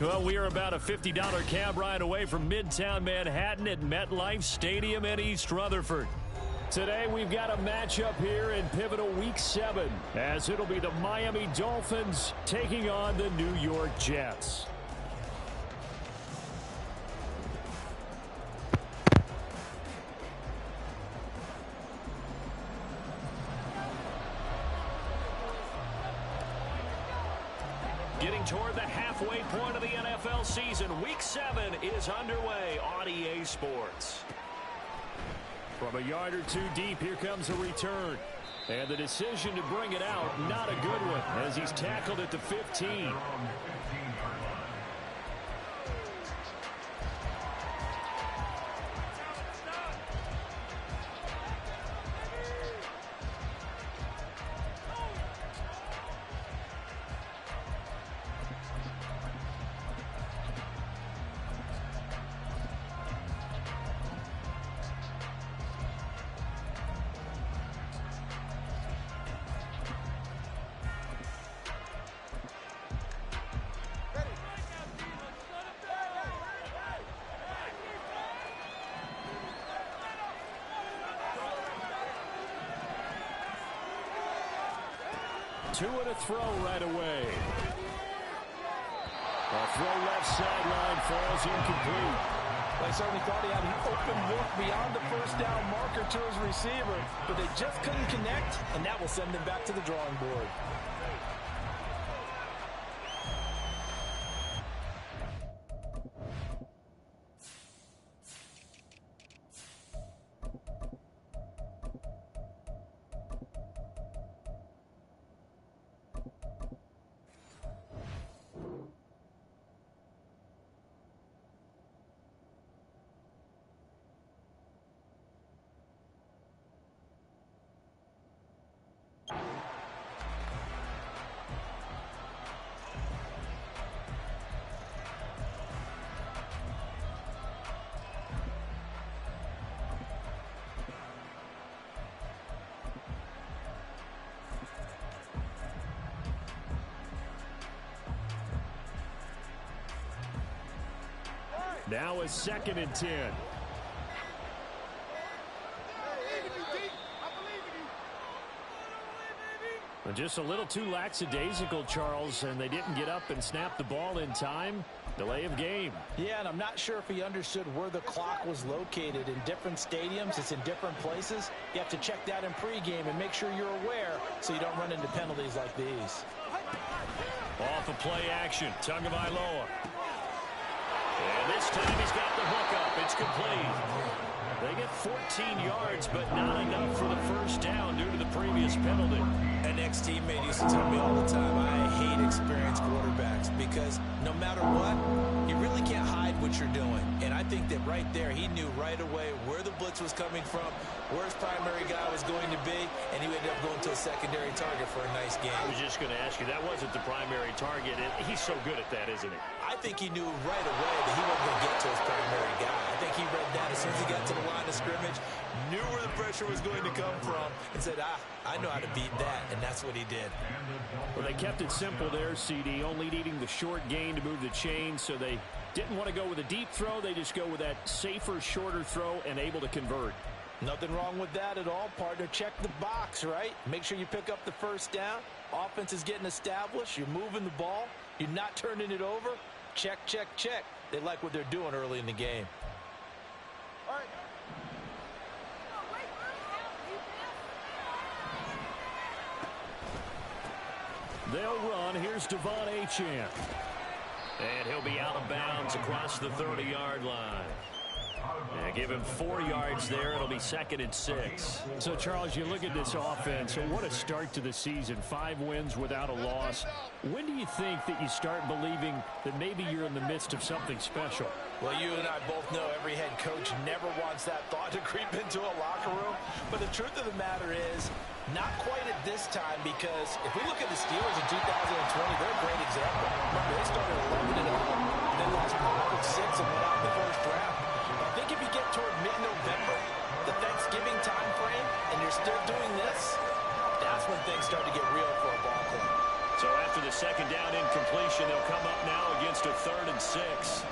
Well, we are about a $50 cab ride away from Midtown Manhattan at MetLife Stadium in East Rutherford. Today, we've got a matchup here in pivotal Week 7, as it'll be the Miami Dolphins taking on the New York Jets. Getting toward the halfway point of the NFL season, Week 7 is underway on EA Sports. From a yard or two deep, here comes a return. And the decision to bring it out, not a good one, as he's tackled at the 15. Two and a throw right away. A throw left sideline falls incomplete. They certainly thought he had an open look beyond the first down marker to his receiver, but they just couldn't connect, and that will send them back to the drawing board. Now a 2nd and 10. Just a little too lackadaisical, Charles, and they didn't get up and snap the ball in time. Delay of game. Yeah, and I'm not sure if he understood where the clock was located. In different stadiums, it's in different places. You have to check that in pregame and make sure you're aware so you don't run into penalties like these. Off of play action, Tagovailoa. And this time he's got the hook up. It's complete. They get 14 yards, but not enough for the first down due to the previous penalty. An ex-teammate used to tell me all the time, I hate experienced quarterbacks because no matter what, you really can't hide what you're doing. And I think that right there, he knew right away where the blitz was coming from, where his primary guy was going to be, and he ended up going to a secondary target for a nice game. I was just going to ask you, that wasn't the primary target. He's so good at that, isn't he? I think he knew right away that he wasn't going to get to his primary guy. I think he read that as soon as he got to the line of scrimmage, knew where the pressure was going to come from, and said, I know how to beat that, and that's what he did. Well, they kept it simple there, CD, only needing the short gain to move the chain, so they didn't want to go with a deep throw. They just go with that safer, shorter throw and able to convert. Nothing wrong with that at all, partner. Check the box, right? Make sure you pick up the first down. Offense is getting established. You're moving the ball. You're not turning it over. Check, check, check. They like what they're doing early in the game. All right. They'll run. Here's Devon Achane. And he'll be out of bounds across the 30-yard line. Give him 4 yards there. It'll be 2nd and 6. So, Charles, you look at this offense, and what a start to the season. 5 wins without a loss. When do you think that you start believing that maybe you're in the midst of something special? Well, you and I both know every head coach never wants that thought to creep into a locker room. But the truth of the matter is, not quite at this time, because if we look at the Steelers in 2020, they're a great example. Remember, they started 11-0, and then lost 6 and went out in the first round. I think if you get toward mid-November, the Thanksgiving time frame, and you're still doing this, that's when things start to get real for a ball club. So after the second down incompletion, they'll come up now against a 3rd and 6.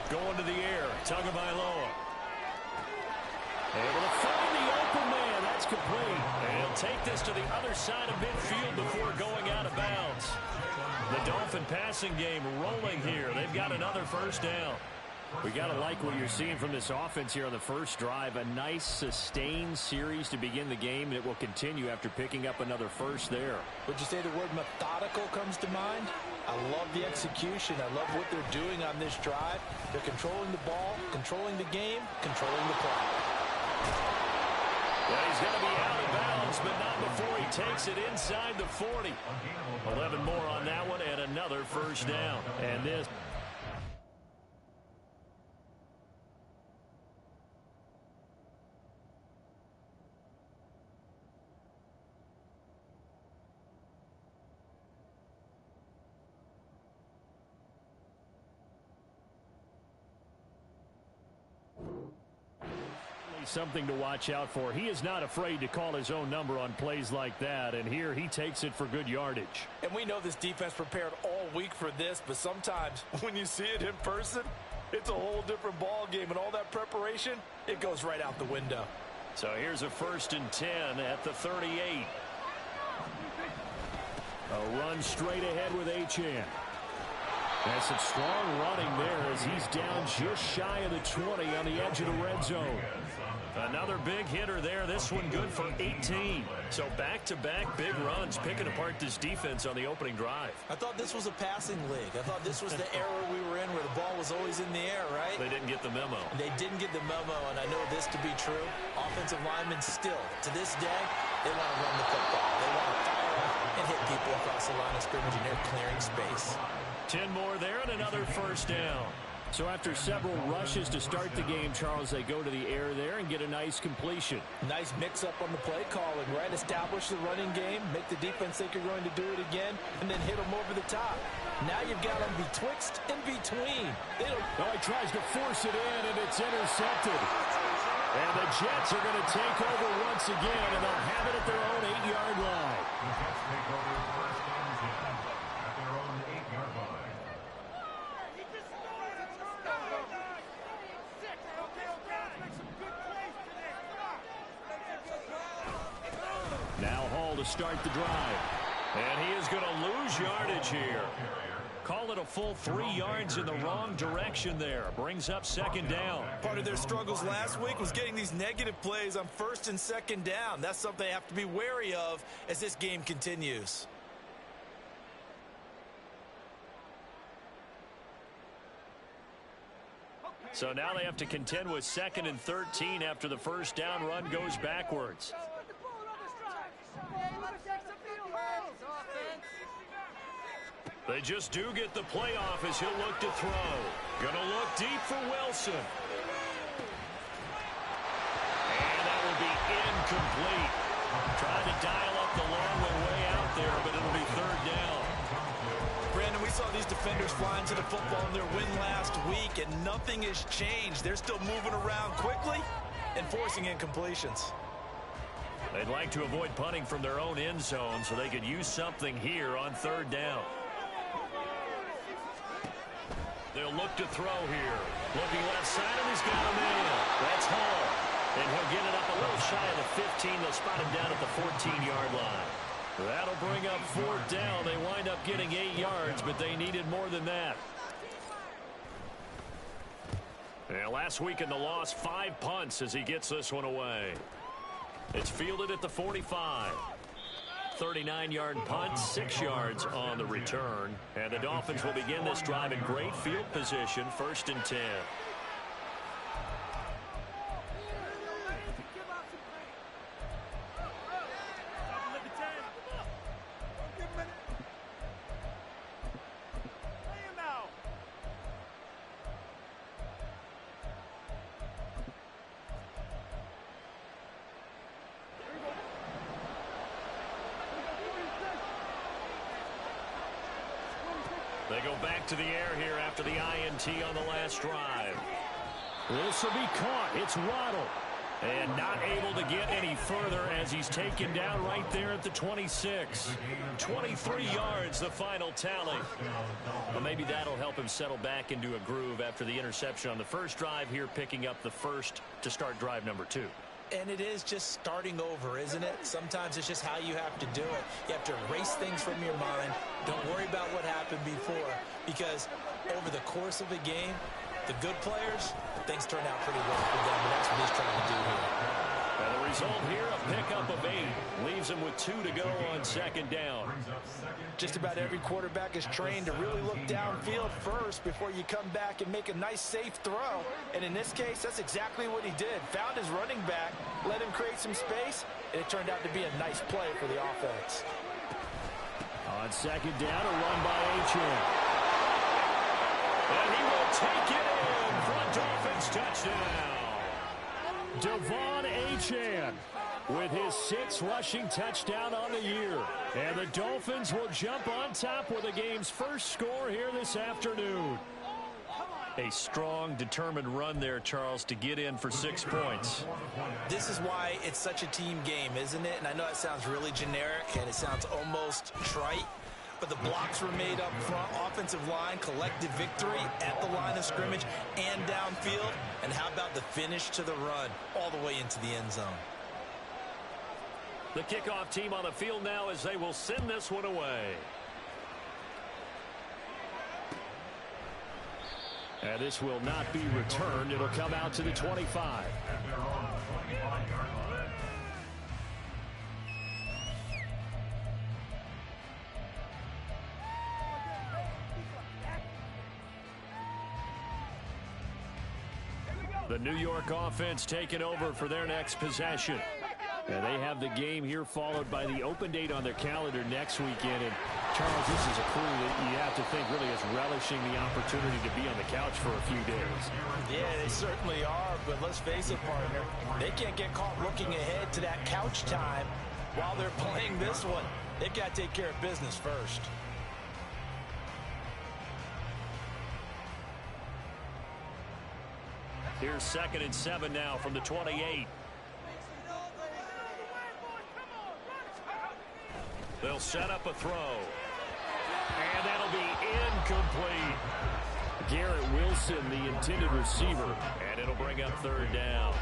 Going to the air, Tagovailoa. Able to find the open man. That's complete. And he'll take this to the other side of midfield before going out of bounds. The Dolphin passing game rolling here. They've got another first down. We got to like what you're seeing from this offense here on the first drive. A nice, sustained series to begin the game, and it will continue after picking up another first there. Would you say the word methodical comes to mind? I love the execution. I love what they're doing on this drive. They're controlling the ball, controlling the game, controlling the clock. Well, he's going to be out of bounds, but not before he takes it inside the 40. 11 more on that one, and another first down. And this... something to watch out for. He is not afraid to call his own number on plays like that, and here he takes it for good yardage. And we know this defense prepared all week for this, but sometimes when you see it in person, it's a whole different ball game, and all that preparation, it goes right out the window. So here's a 1st and 10 at the 38. A run straight ahead with Achane. That's some strong running there as he's down just shy of the 20 on the edge of the red zone. Another big hitter there. This one good for 18. So back-to-back big runs, picking apart this defense on the opening drive. I thought this was a passing league. I thought this was the era we were in where the ball was always in the air, right? They didn't get the memo. They didn't get the memo, and I know this to be true. Offensive linemen still, to this day, they want to run the football. They want to fire up and hit people across the line of scrimmage, and they're clearing space. 10 more there and another first down. So after several rushes to start the game, Charles, they go to the air there and get a nice completion. Nice mix-up on the play calling, right? Establish the running game, make the defense think you're going to do it again, and then hit them over the top. Now you've got them betwixt and between. Oh, he tries to force it in, and it's intercepted. And the Jets are going to take over once again, and they'll have it at their own 8-yard line. Now Hall to start the drive. And he is going to lose yardage here. Call it a full 3 yards in the wrong direction there. Brings up 2nd down. Part of their struggles last week was getting these negative plays on 1st and 2nd down. That's something they have to be wary of as this game continues. So now they have to contend with 2nd and 13 after the first down run goes backwards. They just do get the play off as he'll look to throw. Gonna look deep for Wilson. And that will be incomplete. Trying to dial up the long way out there, but it'll be 3rd down. Brandon, we saw these defenders flying to the football in their win last week, and nothing has changed. They're still moving around quickly and forcing incompletions. They'd like to avoid punting from their own end zone so they could use something here on 3rd down. They'll look to throw here. Looking left side, and he's got a man. That's Hall. And he'll get it up a little shy of the 15. They'll spot him down at the 14-yard line. That'll bring up 4th down. They wind up getting 8 yards, but they needed more than that. And last week in the loss, 5 punts as he gets this one away. It's fielded at the 45. 39-yard punt, 6 yards on the return. And the Dolphins will begin this drive in great field position, 1st and 10. They go back to the air here after the INT on the last drive. This will be caught. It's Waddle. And not able to get any further as he's taken down right there at the 26. 23 yards, the final tally. Well, maybe that'll help him settle back into a groove after the interception on the first drive here, picking up the first to start drive number 2. And it is just starting over, isn't it? Sometimes it's just how you have to do it. You have to erase things from your mind. Don't worry about what happened before, because over the course of a game, the good players, things turn out pretty well for them, and that's what he's trying to do here. And the result here, a pickup of 8. Leaves him with 2 to go on second down. Just about every quarterback is trained to really look downfield first before you come back and make a nice, safe throw. And in this case, that's exactly what he did. Found his running back, let him create some space, and it turned out to be a nice play for the offense. On second down, a run by Achane. And he will take it in for a Dolphins touchdown. Devon Achane with his 6th rushing touchdown on the year. And the Dolphins will jump on top with the game's first score here this afternoon. A strong, determined run there, Charles, to get in for 6 points. This is why it's such a team game, isn't it? And I know that sounds really generic, and it sounds almost trite. But the blocks were made up front, offensive line, collective victory at the line of scrimmage and downfield. And how about the finish to the run all the way into the end zone? The kickoff team on the field now as they will send this one away. And this will not be returned. It'll come out to the 25. The New York offense taking over for their next possession. And they have the game here followed by the open date on their calendar next weekend. And Charles, this is a crew that you have to think really is relishing the opportunity to be on the couch for a few days. Yeah, they certainly are. But let's face it, partner, they can't get caught looking ahead to that couch time while they're playing this one. They've got to take care of business first. Here's 2nd and 7 now from the 28. They'll set up a throw. And that'll be incomplete. Garrett Wilson, the intended receiver. And it'll bring up 3rd down.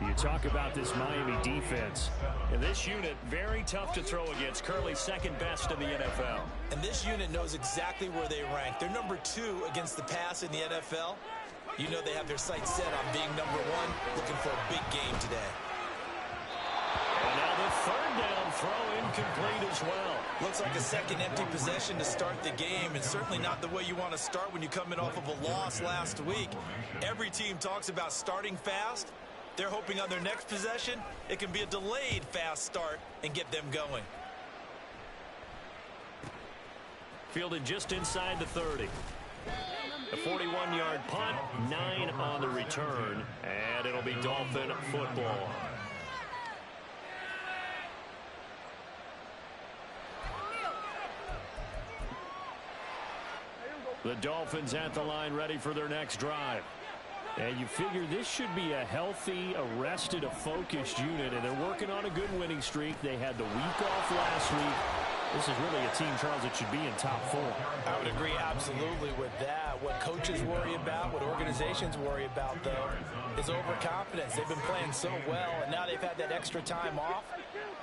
You talk about this Miami defense. And this unit, very tough to throw against. Currently 2nd best in the NFL. And this unit knows exactly where they rank. They're number 2 against the pass in the NFL. You know they have their sights set on being number 1, looking for a big game today. And now the 3rd down throw incomplete as well. Looks like a second empty possession to start the game, and certainly not the way you want to start when you're coming off of a loss last week. Every team talks about starting fast. They're hoping on their next possession, it can be a delayed fast start and get them going. Fielded just inside the 30. A 41-yard punt, 9 on the return, and it'll be Dolphin football. The Dolphins at the line ready for their next drive. And you figure this should be a healthy, arrested, a focused unit, and they're working on a good winning streak. They had the week off last week. This is really a team, Charles, that should be in top 4. I would agree absolutely with that. What coaches worry about, what organizations worry about, though, is overconfidence. They've been playing so well, and now they've had that extra time off.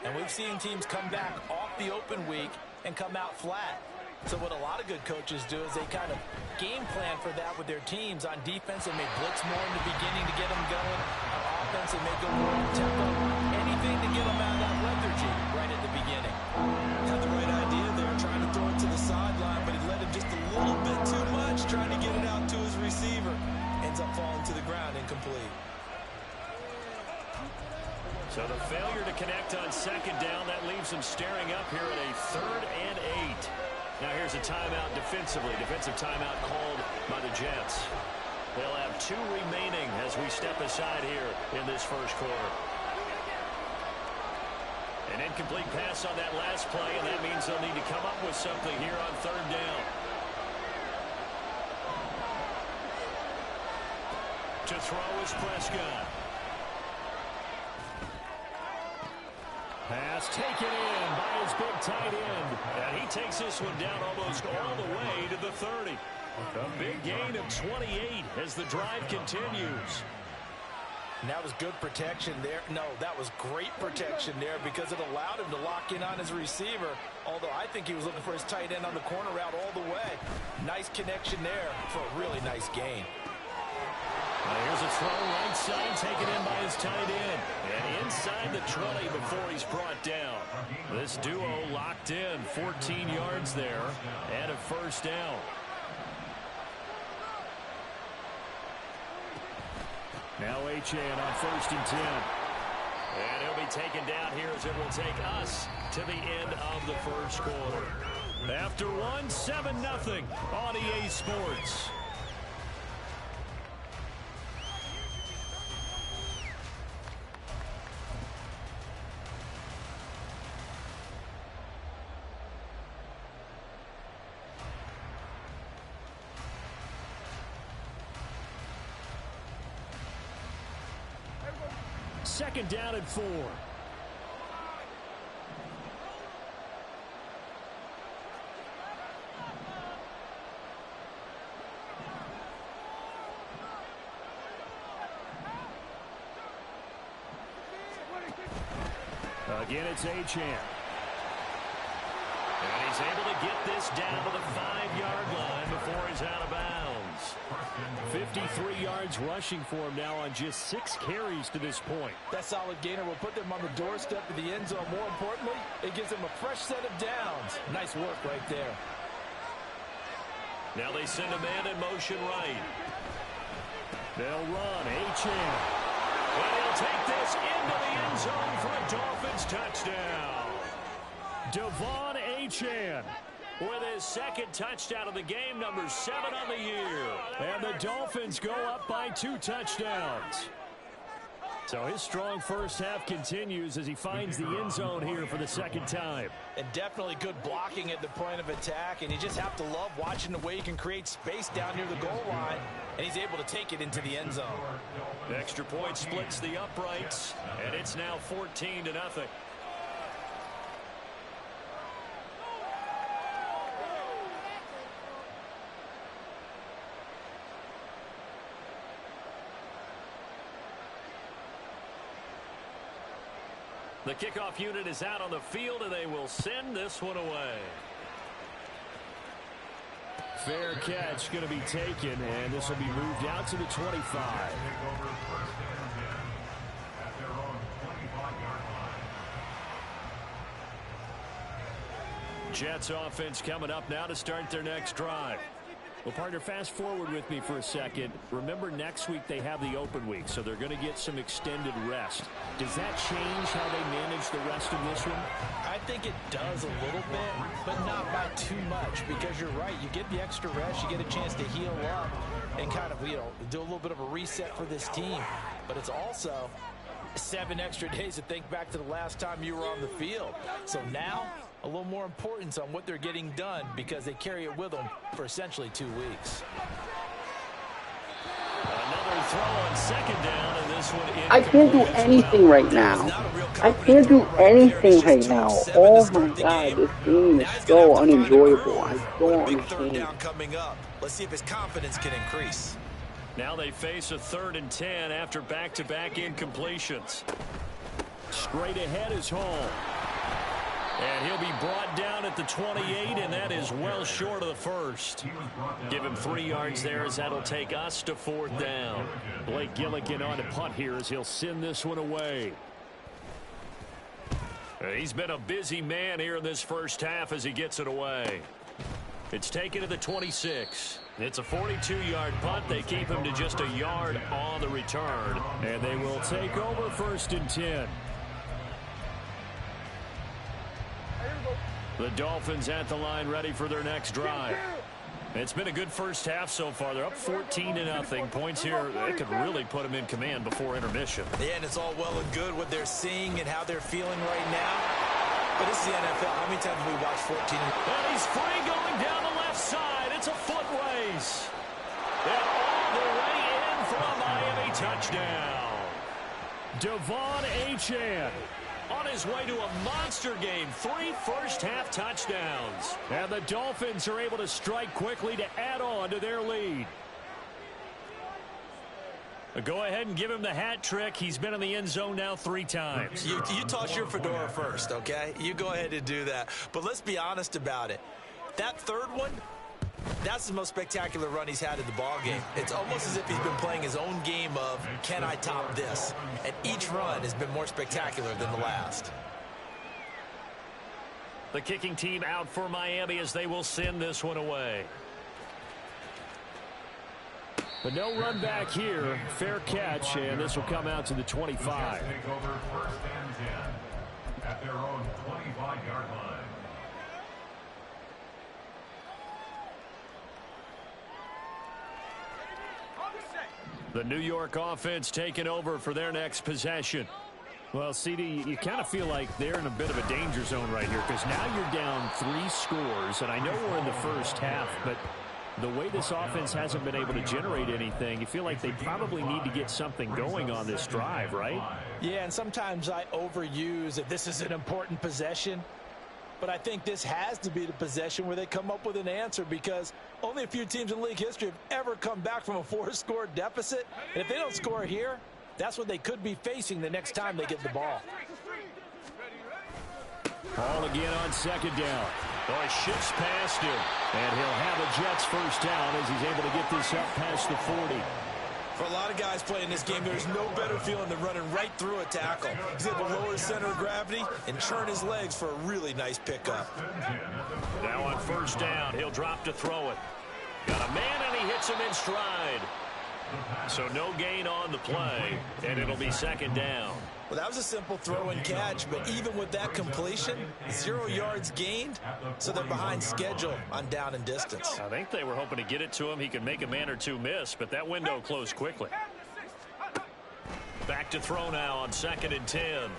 And we've seen teams come back off the open week and come out flat. So what a lot of good coaches do is they kind of game plan for that with their teams. On defense, they may blitz more in the beginning to get them going. On offense, they may go more in tempo. Anything to get them out of that lethargy right at the beginning. Had the right idea there, trying to throw it to the sideline, but he led him just a little bit too much, trying to get it out to his receiver. Ends up falling to the ground, incomplete. So the failure to connect on second down, that leaves them staring up here at a 3rd and 8. Now here's a timeout defensively. Defensive timeout called by the Jets. They'll have 2 remaining as we step aside here in this first quarter. An incomplete pass on that last play, and that means they'll need to come up with something here on 3rd down. To throw is Prescott. Pass taken in by his big tight end. And he takes this one down almost all the way to the 30. A big gain of 28 as the drive continues. And that was good protection there. No, that was great protection there because it allowed him to lock in on his receiver. Although I think he was looking for his tight end on the corner route all the way. Nice connection there for a really nice gain. Here's a throw right side taken in by his tight end. And inside the 20 before he's brought down. This duo locked in, 14 yards there and a first down. Now Achane on 1st and 10. And he'll be taken down here as it will take us to the end of the first quarter. After one, 7-0 on EA Sports. Second down and 4. Again, it's Achane. And he's able to get this down to the 5-yard line before he's out of bounds. 53 yards rushing for him now on just 6 carries to this point. That solid gainer will put them on the doorstep of the end zone. More importantly, it gives them a fresh set of downs. Nice work right there. Now they send a man in motion right. They'll run. Achane. And he'll take this into the end zone for a Dolphins touchdown. Devon Achane with his second touchdown of the game, number 7 on the year. And the Dolphins go up by 2 touchdowns. So his strong first half continues as he finds the end zone here for the second time. And definitely good blocking at the point of attack. And you just have to love watching the way he can create space down near the goal line. And he's able to take it into the end zone. The extra point splits the uprights. And it's now 14-0. The kickoff unit is out on the field, and they will send this one away. Fair catch going to be taken, and this will be moved out to the 25. Jets offense coming up now to start their next drive. Well, partner, fast forward with me for a second. Remember, next week they have the open week, so they're going to get some extended rest. Does that change how they manage the rest of this one? I think it does a little bit, but not by too much, because you're right. You get the extra rest, you get a chance to heal up and kind of, do a little bit of a reset for this team. But it's also 7 extra days to think back to the last time you were on the field. So now, a little more importance on what they're getting done because they carry it with them for essentially 2 weeks. Another throw on second down, and this one I can't do anything right now. I can't do anything right now. Oh my God, this game is so unenjoyable. I don't understand. Coming up. Let's see if his confidence can increase. Now they face a 3rd and 10 after back-to-back incompletions. Straight ahead is Hall. And he'll be brought down at the 28, and that is well short of the first. Give him 3 yards there as that'll take us to 4th down. Blake Gillikin on to punt here as he'll send this one away. He's been a busy man here in this first half as he gets it away. It's taken to the 26. It's a 42-yard punt. They keep him to just a yard on the return. And they will take over 1st and 10. The Dolphins at the line ready for their next drive. It's been a good first half so far. They're up 14-0. Points here, they could really put them in command before intermission. Yeah, and it's all well and good what they're seeing and how they're feeling right now. But this is the NFL. How many times have we watched 14? And he's free going down the left side. It's a foot race. And all the way in for a Miami touchdown. Devon Achane on his way to a monster game. 3 first-half touchdowns. And the Dolphins are able to strike quickly to add on to their lead. Go ahead and give him the hat trick. He's been in the end zone now 3 times. You toss your fedora first, okay? You go ahead and do that. But let's be honest about it. That third one, that's the most spectacular run he's had in the ballgame. It's almost as if he's been playing his own game of, can I top this? And each run has been more spectacular than the last. The kicking team out for Miami as they will send this one away. But no run back here. Fair catch, and this will come out to the 25. Take over 1st and 10 at their own 25-yard line. The New York offense taking over for their next possession. Well, CD, you kind of feel like they're in a bit of a danger zone right here because now you're down 3 scores, and I know we're in the first half, but the way this offense hasn't been able to generate anything, you feel like they probably need to get something going on this drive, right? Yeah, and sometimes I overuse that this is an important possession. But I think this has to be the possession where they come up with an answer because only a few teams in league history have ever come back from a 4-score deficit. And if they don't score here, that's what they could be facing the next time they get the ball. Ball again on 2nd down. Oh, he shifts past him. And he'll have a Jets first down as he's able to get this up past the 40. For a lot of guys playing this game, there's no better feeling than running right through a tackle. He's able to lower his center of gravity and churn his legs for a really nice pickup. Now on 1st down, he'll drop to throw it. Got a man, and he hits him in stride. So no gain on the play, and it'll be 2nd down. Well, that was a simple throw and catch, but even with that completion, 0 yards gained, so they're behind schedule on down and distance. I think they were hoping to get it to him. He could make a man or 2 miss, but that window closed quickly. Back to throw now on 2nd and 10.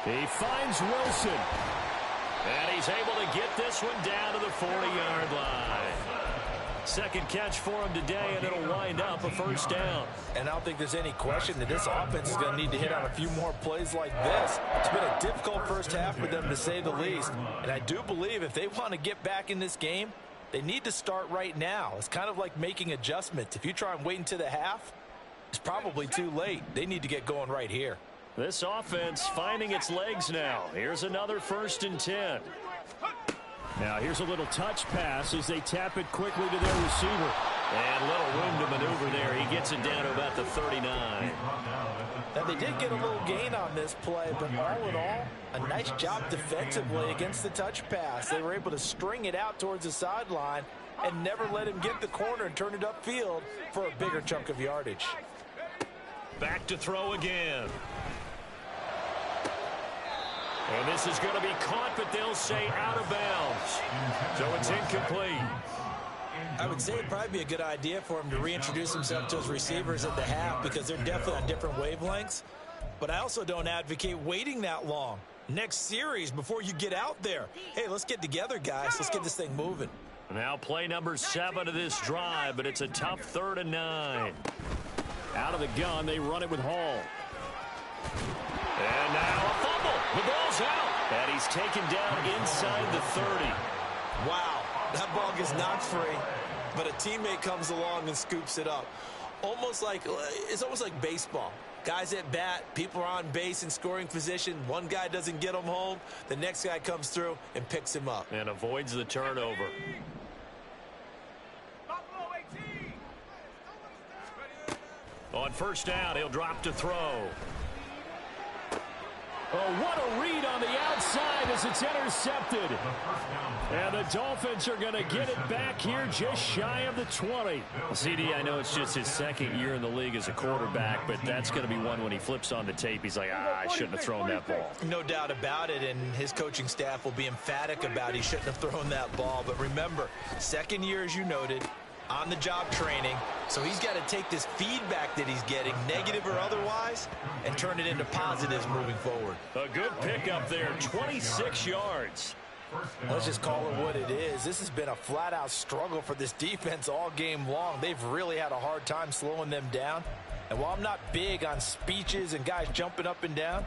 He finds Wilson. And he's able to get this one down to the 40-yard line. 2nd catch for him today, and it'll wind up a first down. And I don't think there's any question that this offense is going to need to hit on a few more plays like this. It's been a difficult first half for them, to say the least. And I do believe if they want to get back in this game, they need to start right now. It's kind of like making adjustments. If you try and wait until the half, it's probably too late. They need to get going right here. This offense finding its legs now. Here's another 1st and 10. Now here's a little touch pass as they tap it quickly to their receiver. And little room to maneuver there. He gets it down to about the 39. Now they did get a little gain on this play, but all in all, a nice job defensively against the touch pass. They were able to string it out towards the sideline and never let him get the corner and turn it upfield for a bigger chunk of yardage. Back to throw again. And this is going to be caught, but they'll say out of bounds. So it's incomplete. I would say it'd probably be a good idea for him to reintroduce himself to his receivers at the half because they're definitely on different wavelengths. But I also don't advocate waiting that long. Next series before you get out there. Hey, let's get together, guys. Let's get this thing moving. Now play number 7 of this drive, but it's a tough 3rd and 9. Out of the gun, they run it with Hall. And now a fumble. The ball's out. And he's taken down inside the 30. Wow, that ball gets knocked free, but a teammate comes along and scoops it up. It's almost like baseball. Guys at bat, people are on base in scoring position. One guy doesn't get him home. The next guy comes through and picks him up. And avoids the turnover. On 1st down, he'll drop to throw. Oh, what a read on the outside as it's intercepted. And the Dolphins are going to get it back here just shy of the 20. CD, I know it's just his 2nd year in the league as a quarterback, but that's going to be one when he flips on the tape. He's like, I shouldn't have thrown that ball. No doubt about it, and his coaching staff will be emphatic about he shouldn't have thrown that ball. But remember, 2nd year, as you noted, on-the-job training, so he's got to take this feedback that he's getting, negative or otherwise, and turn it into positives moving forward. A good pickup there, 26 yards. Let's just call it what it is. This has been a flat-out struggle for this defense all game long. They've really had a hard time slowing them down. And while I'm not big on speeches and guys jumping up and down,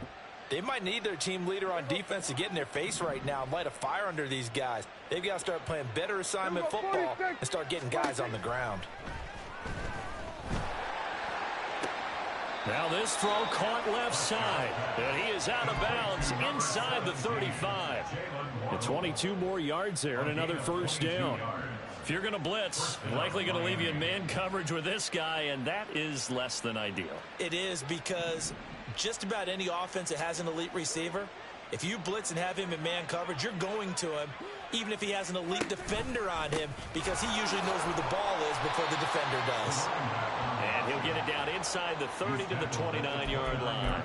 They might need their team leader on defense to get in their face right now and light a fire under these guys. They've got to start playing better assignment football and start getting guys on the ground. Now this throw caught left side, and he is out of bounds inside the 35. And 22 more yards there and another first down. If you're going to blitz, likely going to leave you in man coverage with this guy, and that is less than ideal. It is, because just about any offense that has an elite receiver, if you blitz and have him in man coverage, you're going to him, even if he has an elite defender on him, because he usually knows where the ball is before the defender does. And he'll get it down inside the 30 to the 29-yard line.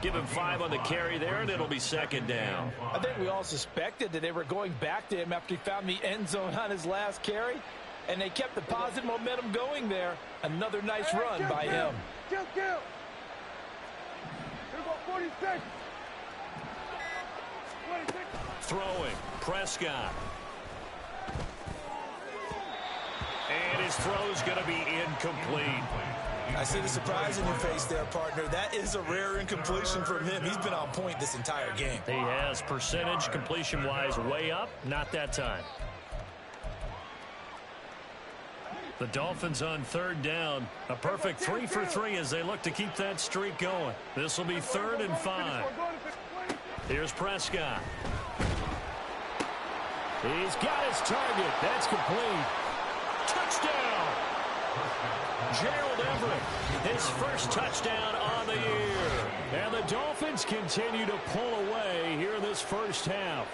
Give him 5 on the carry there, and it'll be second down. I think we all suspected that they were going back to him after he found the end zone on his last carry, and they kept the positive momentum going there. Another nice run by him. Throwing, Prescott. And his throw's going to be incomplete. I see the surprise in your face there, partner. That is a rare incompletion from him. He's been on point this entire game. He has, percentage completion-wise way up, not that time. The Dolphins on third down. A perfect 3 for 3 as they look to keep that streak going. This will be 3rd and 5. Here's Prescott. He's got his target. That's complete. Touchdown! Gerald Everett, his first touchdown on the year. And the Dolphins continue to pull away here in this first half.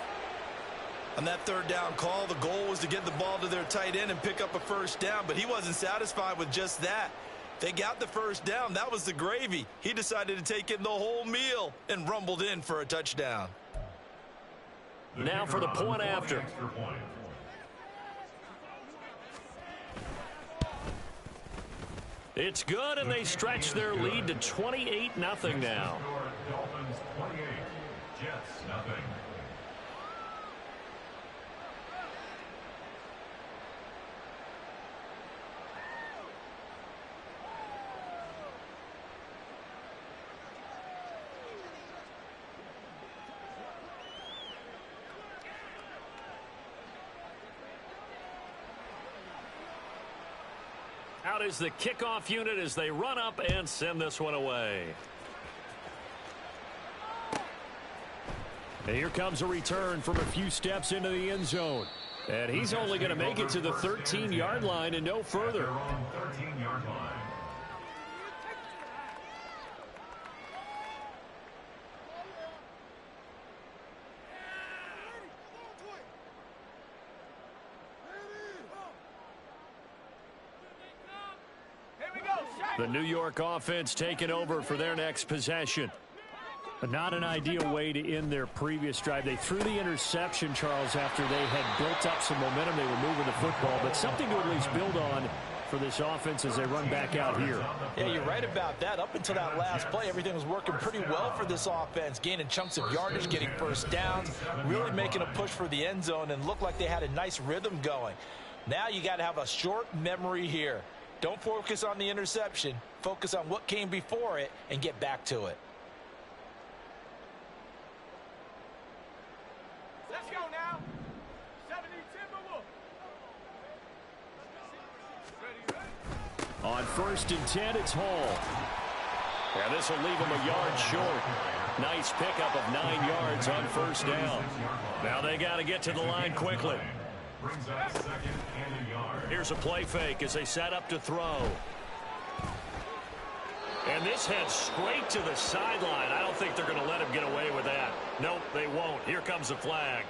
On that third down call, the goal was to get the ball to their tight end and pick up a first down, but he wasn't satisfied with just that. They got the first down. That was the gravy. He decided to take in the whole meal and rumbled in for a touchdown. Now for the point after. It's good, and they stretch their lead to 28-0 now. Dolphins 28, Jets nothing. Out is the kickoff unit as they run up and send this one away. And here comes a return from a few steps into the end zone. And he's only going to make it to the 13-yard line and no further. 13-yard line. The New York offense taking over for their next possession. But not an ideal way to end their previous drive. They threw the interception, Charles, after they had built up some momentum. They were moving the football, but something to at least build on for this offense as they run back out here. Yeah, you're right about that. Up until that last play, everything was working pretty well for this offense, gaining chunks of yardage, getting first downs, really making a push for the end zone, and looked like they had a nice rhythm going. Now you got to have a short memory here. Don't focus on the interception. Focus on what came before it and get back to it. Let's go now. 70-10. On 1st and 10, it's Hall. And this will leave him a yard short. Nice pickup of 9 yards on first down. Now they got to get to the line quickly. Brings up second and a yard. Here's a play fake as they set up to throw. And this heads straight to the sideline. I don't think they're going to let him get away with that. Nope, they won't. Here comes the flag.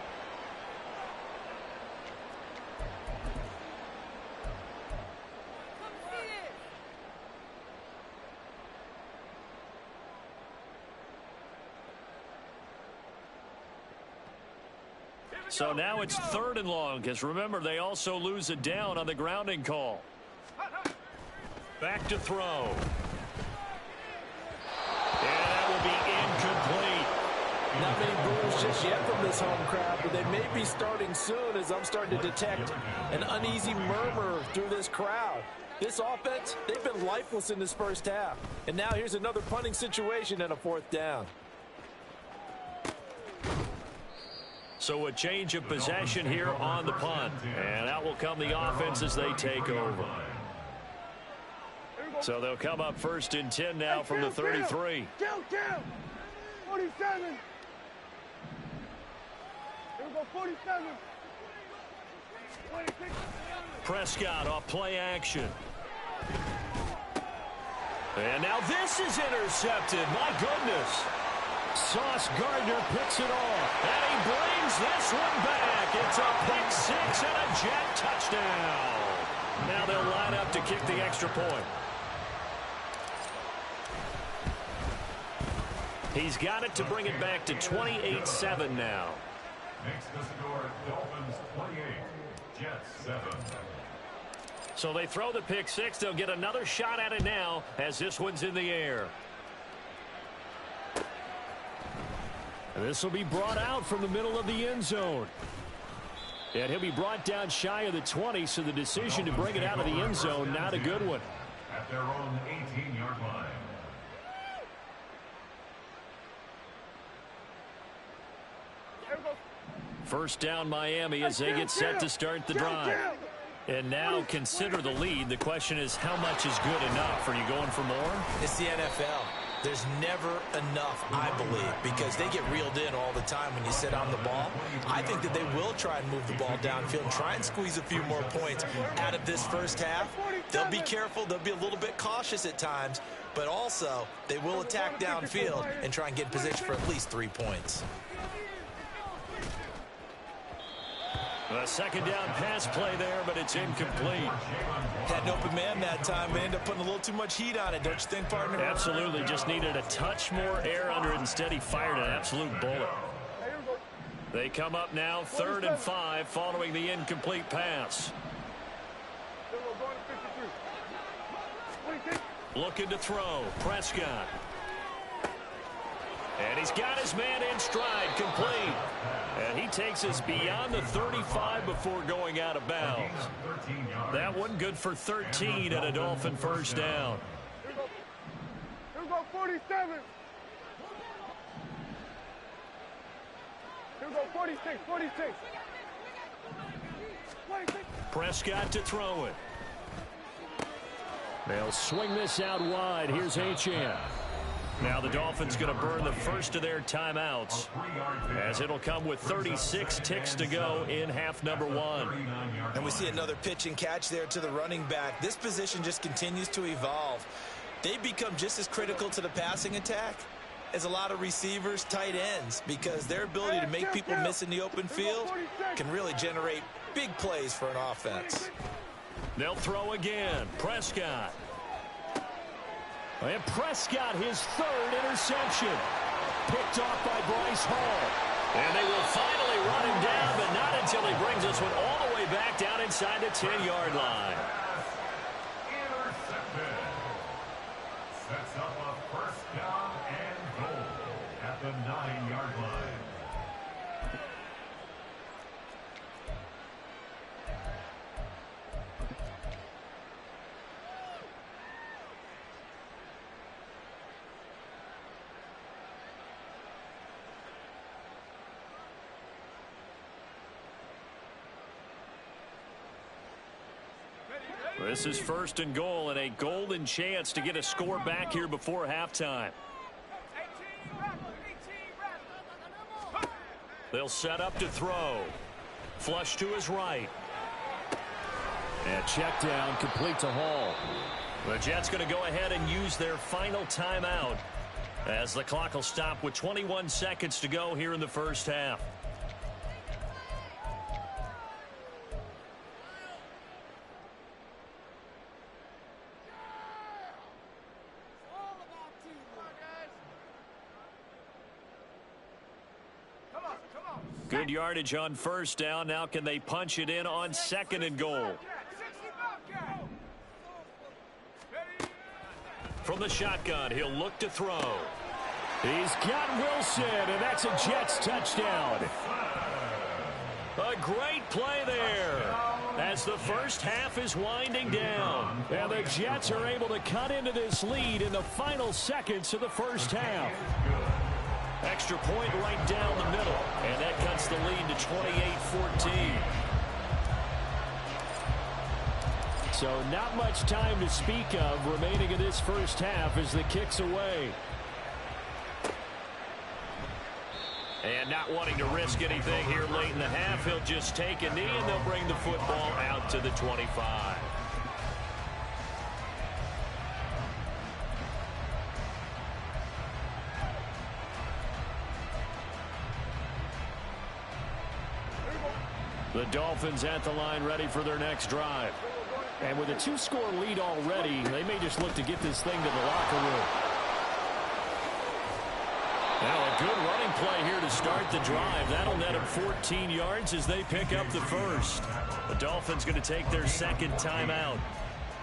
So now it's 3rd and long, because remember, they also lose a down on the grounding call. Back to throw. And that will be incomplete. Not many goals just yet from this home crowd, but they may be starting soon as I'm starting to detect an uneasy murmur through this crowd. This offense, they've been lifeless in this first half. And now here's another punting situation and a 4th down. So a change of possession here on the punt. And out will come the offense as they take over. So they'll come up 1st and 10 now from the 33. 47. Here we go, 47. 26. Prescott off play action. And now this is intercepted. My goodness. Sauce Gardner picks it off. And he brings this one back. It's a pick 6 and a Jet touchdown. Now they'll line up to kick the extra point. He's got it to bring it back to 28-7 now. Makes the score Dolphins 28, Jets 7. So they throw the pick 6. They'll get another shot at it now as this one's in the air. And this will be brought out from the middle of the end zone. And he'll be brought down shy of the 20, so the decision to bring it out of the end zone, not a good one. At their own 18-yard line. First down Miami as they get set to start the drive. And now consider the lead. The question is, how much is good enough? Are you going for more? It's the NFL. There's never enough, I believe, because they get reeled in all the time when you sit on the ball. I think that they will try and move the ball downfield and try and squeeze a few more points out of this first half. They'll be careful. They'll be a little bit cautious at times, but also they will attack downfield and try and get in position for at least 3 points. A second down pass play there, but it's incomplete. Had an open man that time, but ended up putting a little too much heat on it, don't you think, partner? Absolutely. Just needed a touch more air under it. Instead, he fired an absolute bullet. They come up now 3rd and 5 following the incomplete pass. Looking to throw. Prescott. And he's got his man in stride, complete. And he takes us beyond the 35 before going out of bounds. That one good for 13 and a Dolphin first down. Here we go, 47. Here we go, 46, 46. 26. Prescott to throw it. They'll swing this out wide. Here's Achane. Now the Dolphins going to burn the first of their timeouts as it'll come with 36 ticks to go in half number 1. And we see another pitch and catch there to the running back. This position just continues to evolve. They become just as critical to the passing attack as a lot of receivers, tight ends, because their ability to make people miss in the open field can really generate big plays for an offense. They'll throw again. Prescott. And Prescott, his 3rd interception. Picked off by Bryce Hall. And they will finally run him down, but not until he brings this one all the way back down inside the 10-yard line. Intercepted. Sets up a first down and goal at the 9-yard line. This is 1st and goal and a golden chance to get a score back here before halftime. They'll set up to throw. Flush to his right. And check down, complete to Hall. The Jets going to go ahead and use their final timeout as the clock will stop with 21 seconds to go here in the first half. Good yardage on first down. Now can they punch it in on 2nd and goal? From the shotgun, he'll look to throw. He's got Wilson, and that's a Jets touchdown. A great play there as the first half is winding down. And the Jets are able to cut into this lead in the final seconds of the first half. Extra point right down the middle. And that cuts the lead to 28-14. So not much time to speak of remaining in this first half as the kick's away. And not wanting to risk anything here late in the half, he'll just take a knee and they'll bring the football out to the 25. The Dolphins at the line ready for their next drive. And with a 2-score lead already, they may just look to get this thing to the locker room. Now a good running play here to start the drive. That'll net them 14 yards as they pick up the first. The Dolphins going to take their second timeout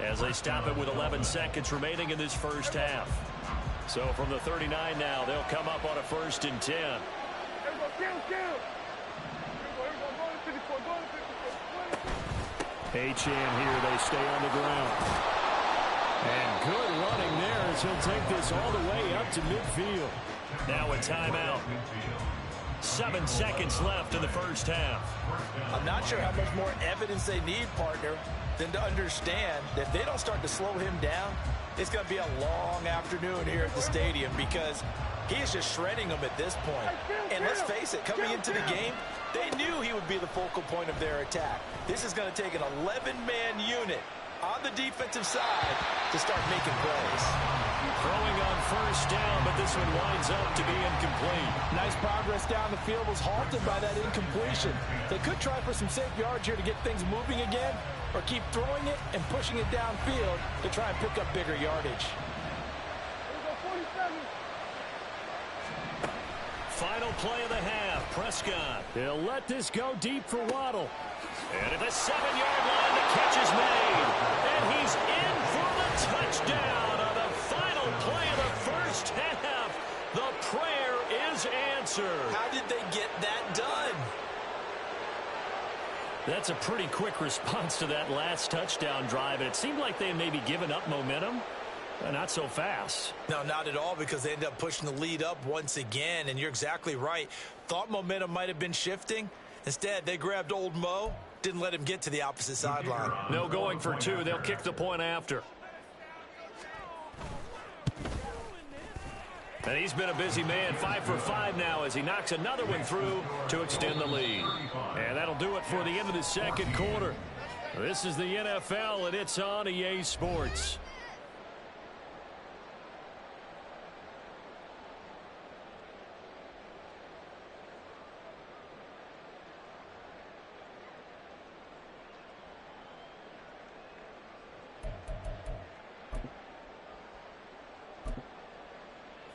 as they stop it with 11 seconds remaining in this first half. So from the 39 now, they'll come up on a 1st and 10. Achane here, they stay on the ground. And good running there as he'll take this all the way up to midfield. Now a timeout. 7 seconds left in the first half. I'm not sure how much more evidence they need, partner, than to understand that if they don't start to slow him down, it's going to be a long afternoon here at the stadium because he is just shredding them at this point. And let's face it, coming into the game, they knew he would be the focal point of their attack. This is going to take an 11-man unit on the defensive side to start making plays. Throwing on 1st down, but this one winds up to be incomplete. Nice progress down the field was halted by that incompletion. They could try for some safe yards here to get things moving again, or keep throwing it and pushing it downfield to try and pick up bigger yardage. Final play of the half, Prescott. They'll let this go deep for Waddle. And at the 7-yard line, the catch is made. And he's in for the touchdown on the final play of the first half. The prayer is answered. How did they get that done? That's a pretty quick response to that last touchdown drive. And it seemed like they had maybe given up momentum. Not so fast. No, not at all, because they end up pushing the lead up once again, and you're exactly right. Thought momentum might have been shifting. Instead, they grabbed old Mo, didn't let him get to the opposite sideline. No going for 2. They'll kick the point after. And he's been a busy man, 5 for 5 now as he knocks another one through to extend the lead. And that'll do it for the end of the second quarter. This is the NFL, and it's on EA Sports.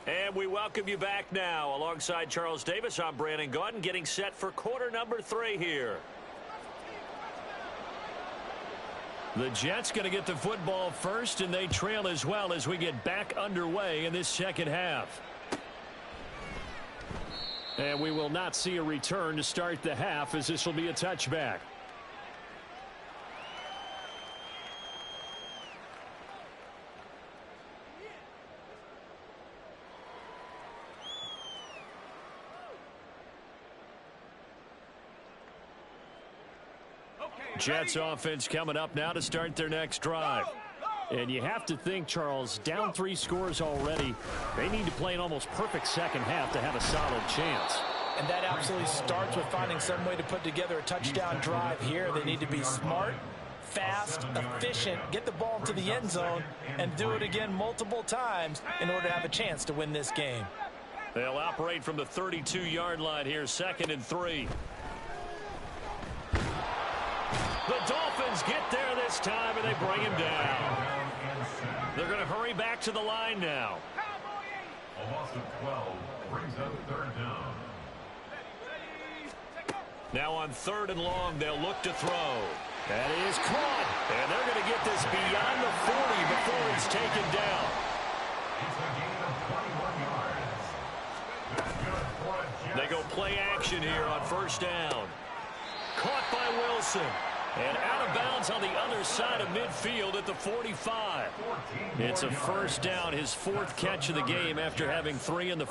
And we welcome you back now. Alongside Charles Davis, I'm Brandon Gaudin, getting set for quarter number 3 here. The Jets going to get the football first, and they trail as well as we get back underway in this second half. And we will not see a return to start the half, as this will be a touchback. Jets offense coming up now to start their next drive. And you have to think, Charles, down 3 scores already. They need to play an almost perfect second half to have a solid chance. And that absolutely starts with finding some way to put together a touchdown drive here. They need to be smart, fast, efficient, get the ball into the end zone, and do it again multiple times in order to have a chance to win this game. They'll operate from the 32-yard line here, 2nd and 3. The Dolphins get there this time, and they bring him down. They're going to hurry back to the line now. A loss of 12 brings up 3rd down. Now on 3rd and long, they'll look to throw. That is caught. And they're going to get this beyond the 40 before he's taken down. It's a gain of 21 yards. That's good for a Jets. They go play action here on 1st down. Caught by Wilson. And out of bounds on the other side of midfield at the 45. It's a 1st down, his 4th catch of the game after having 3 in the...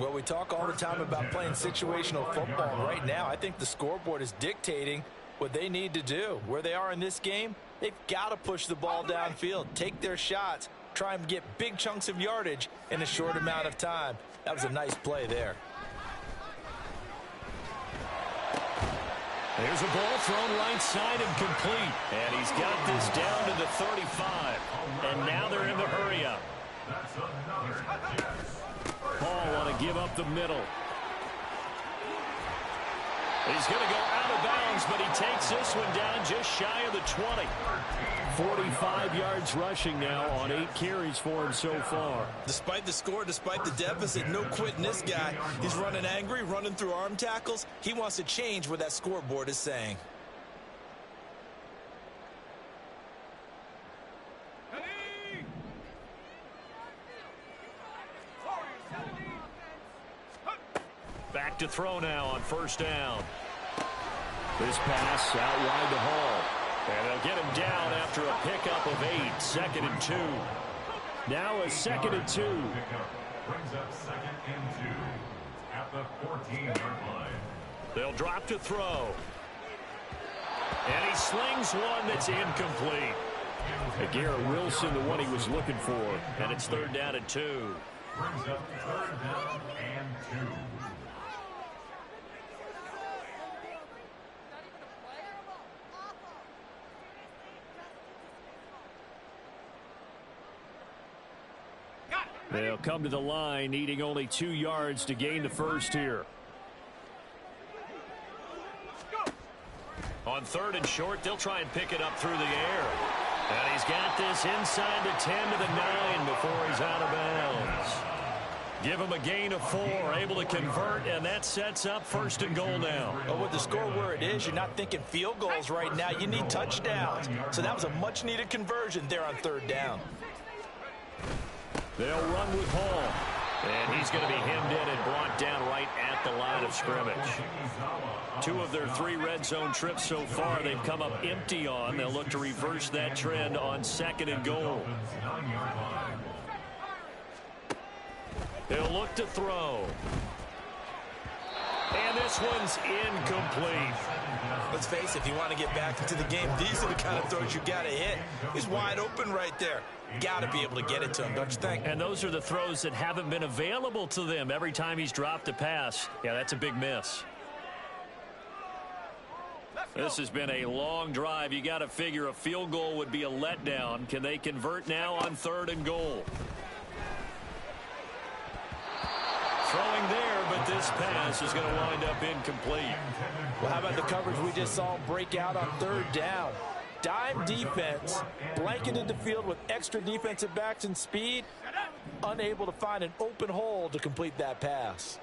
Well, we talk all the time about playing situational football. And right now, I think the scoreboard is dictating what they need to do. Where they are in this game, they've got to push the ball downfield, take their shots, try and get big chunks of yardage in a short amount of time. That was a nice play there. There's a ball thrown right side and complete. And he's got this down to the 35. And now they're in the hurry-up. Paul want to give up the middle. He's going to go out of bounds, but he takes this one down just shy of the 20. 45 yards rushing now on 8 carries for him so far. Despite the score, despite the deficit, no quitting this guy. He's running angry, running through arm tackles. He wants to change what that scoreboard is saying. Back to throw now on first down. This pass out wide to Hall. And they'll get him down after a pickup of 8. 2nd and 2. Now a 2nd and 2. Brings up 2nd and 2 at the 14-yard line. They'll drop to throw. And he slings one that's incomplete. Garrett Wilson, the one he was looking for. And it's 3rd down and 2. Brings up 3rd down and 2. They'll come to the line, needing only 2 yards to gain the first here. On 3rd and short, they'll try and pick it up through the air. And he's got this inside the 10 to the 9 before he's out of bounds. Give him a gain of 4, able to convert, and that sets up 1st and goal now. Well, with the score where it is, you're not thinking field goals right now. You need touchdowns. So that was a much-needed conversion there on 3rd down. They'll run with Hall. And he's going to be hemmed in and brought down right at the line of scrimmage. 2 of their 3 red zone trips so far they've come up empty on. They'll look to reverse that trend on 2nd and goal. He'll look to throw. And this one's incomplete. Let's face it, if you want to get back into the game, these are the kind of throws you got to hit. He's wide open right there. Got to be able to get it to him, don't you think? And those are the throws that haven't been available to them every time he's dropped a pass. Yeah, that's a big miss. This has been a long drive. You got to figure a field goal would be a letdown. Can they convert now on 3rd and goal? Throwing there, but this pass is going to wind up incomplete. Well, how about the coverage we just saw break out on 3rd down? Dime defense, blanketed the field with extra defensive backs and speed, unable to find an open hole to complete that pass.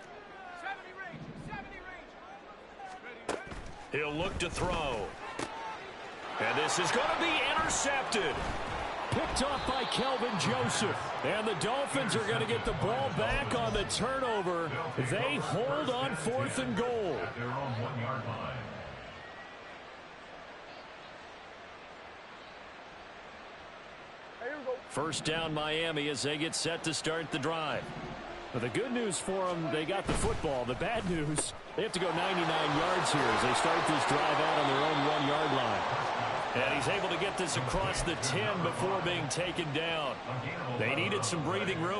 He'll look to throw. And this is going to be intercepted. Picked off by Kelvin Joseph. And the Dolphins are going to get the ball back on the turnover. They hold on 4th and goal. At their own 1-yard line. First down Miami as they get set to start the drive. But the good news for them, they got the football. The bad news, they have to go 99 yards here as they start this drive out on their own 1-yard line. And he's able to get this across the 10 before being taken down. They needed some breathing room.